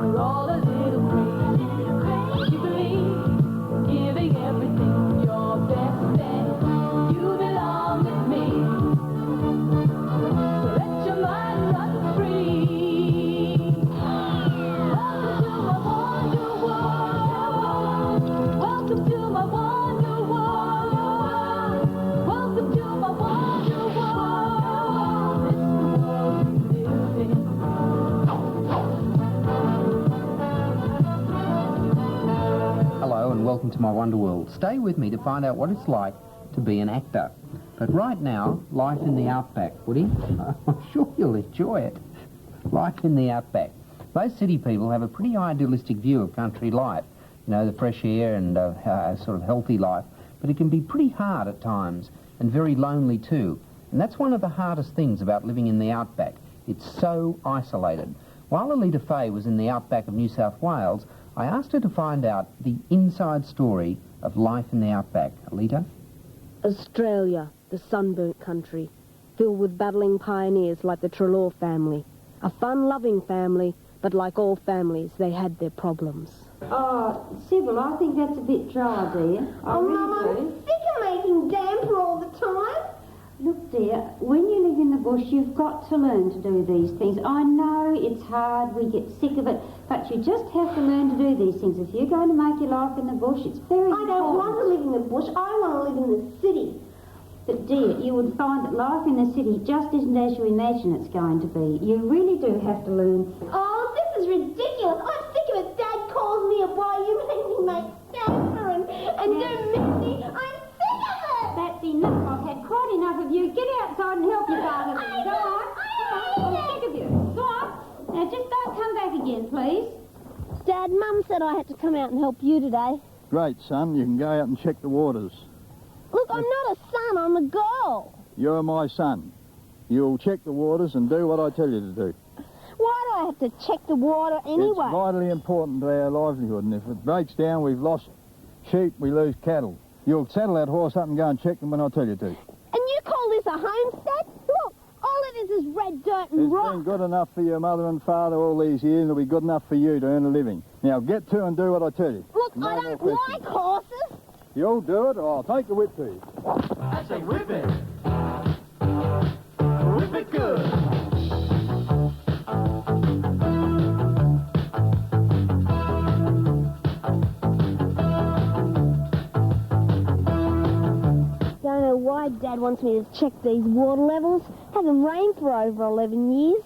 we're all a little crazy. You believe, giving everything your best, and you belong with me. So let your mind run free. Welcome to my wonder world. Welcome to my wonder world. Welcome to my wonder world. It's the world we live in. Hello and welcome to my wonder world. Stay with me to find out what it's like to be an actor. But right now, life in the outback, Woody. I'm sure you'll enjoy it. Life in the outback. Most city people have a pretty idealistic view of country life. You know, the fresh air and sort of healthy life. But it can be pretty hard at times and very lonely too. And that's one of the hardest things about living in the outback. It's so isolated. While ALITA FAHEY was in the outback of New South Wales, I asked her to find out the inside story of life in the outback. ALITA? Australia, the sunburnt country, filled with battling pioneers like the Trelaw family. A fun-loving family, but like all families, they had their problems. Oh, Sybil, I think that's a bit dry, dear. Oh, Mum, I'm sick of making damper all the time. Look, dear, when you live in the bush, you've got to learn to do these things. I know it's hard, we get sick of it, but you just have to learn to do these things. If you're going to make your life in the bush, it's very important. I don't want to live in the bush. I want to live in the city. But, dear, you would find that life in the city just isn't as you imagine it's going to be. You really do have to learn. Oh, this is ridiculous. I'm sick of it. Dad calls me a boy. You make me make damper and do messy. I'm sick of it. That's enough. I've had quite enough of you. Get outside and help your father. Go on. I'm sick of you. Go on. Now, just don't come back again, please. Dad, Mum said I had to come out and help you today. Great, son. You can go out and check the waters. Look, I'm not a son, I'm a girl. You're my son. You'll check the waters and do what I tell you to do. Why do I have to check the water anyway? It's vitally important to our livelihood, and if it breaks down, we've lost sheep, we lose cattle. You'll saddle that horse up and go and check them when I tell you to. And you call this a homestead? Look, all it is red dirt and It's rock. been good enough for your mother and father all these years, and it'll be good enough for you to earn a living. Now, get to and do what I tell you. Look, No I more don't questions. like horses. You'll do it, or I'll take the whip to you. I say whip it. Whip it good. Don't know why Dad wants me to check these water levels. Hasn't rained for over 11 years.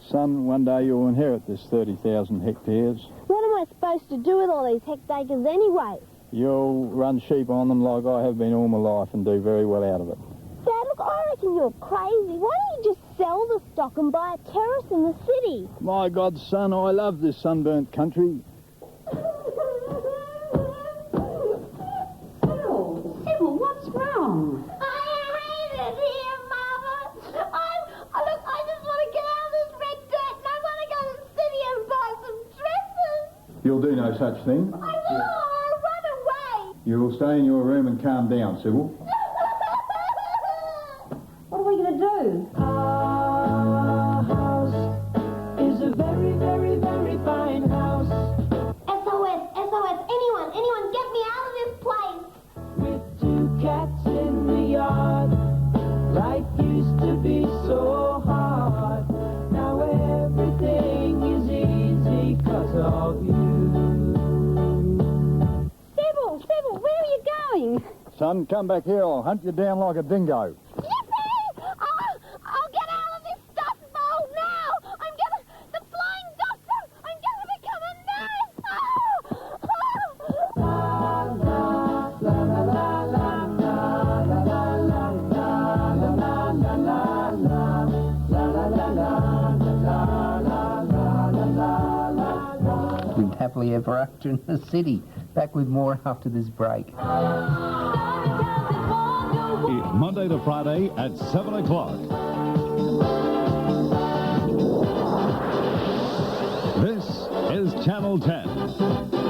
Son, one day you'll inherit this 30,000 hectares. What am I supposed to do with all these hectares anyway? You'll run sheep on them like I have been all my life and do very well out of it. Dad, look, I reckon you're crazy. Why don't you just sell the stock and buy a terrace in the city? My God, son, I love this sunburnt country. Sybil, what's wrong? I hate it here, Mama. I just want to get out of this red dirt and I want to go to the city and buy some dresses. You'll do no such thing. I will. I'll run away. You'll stay in your room and calm down, Sybil. What are we going to do? Our house is a very, very, very fine house. SOS, SOS, anyone, get me out of this place. With 2 cats in the yard. Life used to be so hard. Now everything is easy 'cause of you. Sybil, where are you going? Son, come back here. I'll hunt you down like a dingo. Yippee! I'll get out of this stuff bowl now! The flying doctor! I'm gonna become a nurse! Lived happily ever after in the city. Back with more after this break. It's Monday to Friday at 7 o'clock. This is Channel 10.